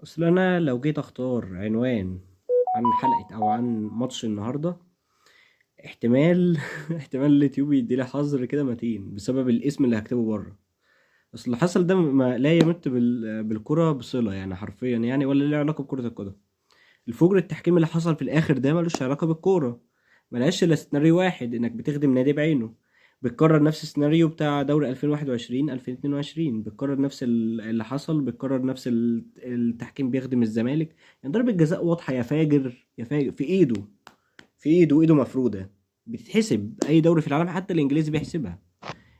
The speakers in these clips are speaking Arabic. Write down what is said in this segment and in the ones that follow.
اصل انا لو جيت اختار عنوان عن حلقة او عن ماتش النهاردة، احتمال احتمال اليوتيوب يديلي حظر كده متين بسبب الاسم اللي هكتبه بره. اصل اللي حصل ده ما لا يمت بالكرة بصلة، يعني حرفيا يعني، ولا له علاقة بكرة القدم. الفجر التحكيم اللي حصل في الاخر ده ملوش علاقة بالكورة. ملهاش الا سيناريو واحد، انك بتخدم نادي بعينه. بتكرر نفس السيناريو بتاع دوري 2021 2022، بتكرر نفس اللي حصل، بتكرر نفس التحكيم بيخدم الزمالك. يعني ضربة جزاء واضحة، يا فاجر يا فاجر، في ايده، في ايده، ايده مفرودة. بتتحسب اي دوري في العالم، حتى الانجليزي بيحسبها.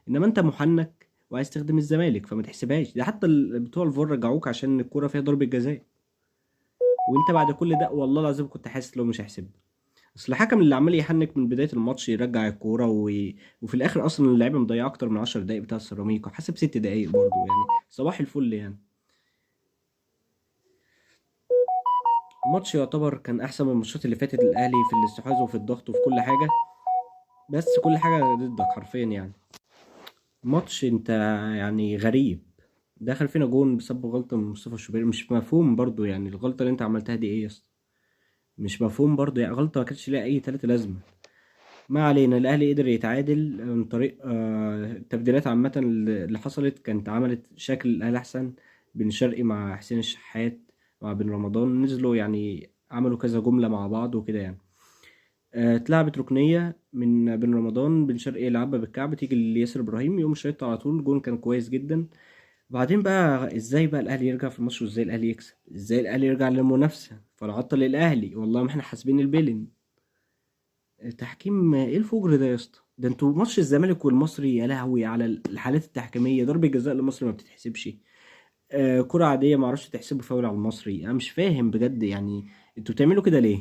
انما انت محنك وعايز تخدم الزمالك فما تحسبهاش. ده حتى بتوع الفار رجعوك عشان الكورة فيها ضربة جزاء. وانت بعد كل ده والله العظيم كنت حاسس لو مش هيحسبها. اصل الحكم اللي عمال يحنك من بدايه الماتش يرجع الكوره وفي الاخر اصلا اللعيبه مضيعه اكتر من 10 دقايق بتاع السيراميكا، حسب 6 دقايق برضه يعني. صباح الفل يعني. الماتش يعتبر كان احسن من الماتشات اللي فاتت الاهلي في الاستحواذ وفي الضغط وفي كل حاجه. بس كل حاجه ضدك حرفيا يعني. ماتش انت يعني غريب. دخل فينا جون بسبب غلطه من مصطفى الشوبير، مش مفهوم برضه يعني الغلطه اللي انت عملتها دي ايه يا اسطى. مش مفهوم برضه، يعني غلطه ما كانتش ليها اي تلاتة لازمه. ما علينا، الأهلي قدر يتعادل من طريق التبديلات عامة اللي حصلت، كانت عملت شكل الأهلي أحسن. بن شرقي مع حسين الشحات مع بن رمضان نزلوا، يعني عملوا كذا جملة مع بعض وكده يعني. اتلعبت ركنية من بن رمضان، بن شرقي يلعبها بالكعب تيجي لياسر إبراهيم يقوم شايطها على طول، الجون كان كويس جدا. وبعدين بقى ازاي بقى الأهلي يرجع في الماتش، وازاي الأهلي يكسب، ازاي الأهلي يرجع للمنافسة، فنعطل الأهلي والله ما احنا حاسبين البيلن. تحكيم ايه الفجر ده يا اسطى؟ ده انتوا ماتش الزمالك والمصري يا لهوي على الحالات التحكيميه، ضربه جزاء لمصري ما بتتحسبش. كرة عاديه ما اعرفش تحسبه فاول على المصري، انا مش فاهم بجد يعني. انتوا بتعملوا كده ليه؟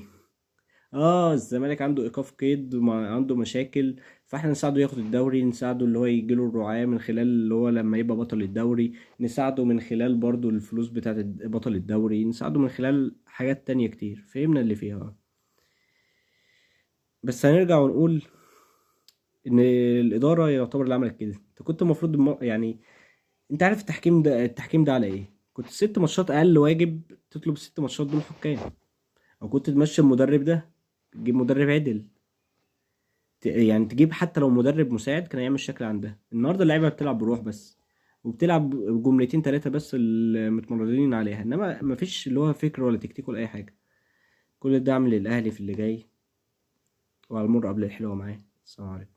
اه الزمالك عنده ايقاف قيد عنده مشاكل، فاحنا نساعده ياخد الدوري، نساعده اللي هو يجيله الرعاية من خلال اللي هو لما يبقى بطل الدوري، نساعده من خلال برضو الفلوس بتاعت بطل الدوري، نساعده من خلال حاجات تانية كتير فهمنا اللي فيها. بس هنرجع ونقول ان الاداره يعتبر اللي عملت كده. انت كنت المفروض يعني، انت عارف التحكيم ده على ايه؟ كنت 6 ماتشات اقل واجب تطلب 6 ماتشات دول حكام، او كنت تمشي المدرب ده، تجيب مدرب عدل. يعني تجيب حتى لو مدرب مساعد كان هيعمل شكل عن ده. النهارده اللعيبه بتلعب بروح بس، وبتلعب جملتين ثلاثه بس اللي متمردين عليها، انما مفيش اللي هو فكر ولا تكتيك ولا اي حاجه. كل الدعم للاهلي في اللي جاي، وعلى المر قبل الحلوه معاه. السلام عليكم.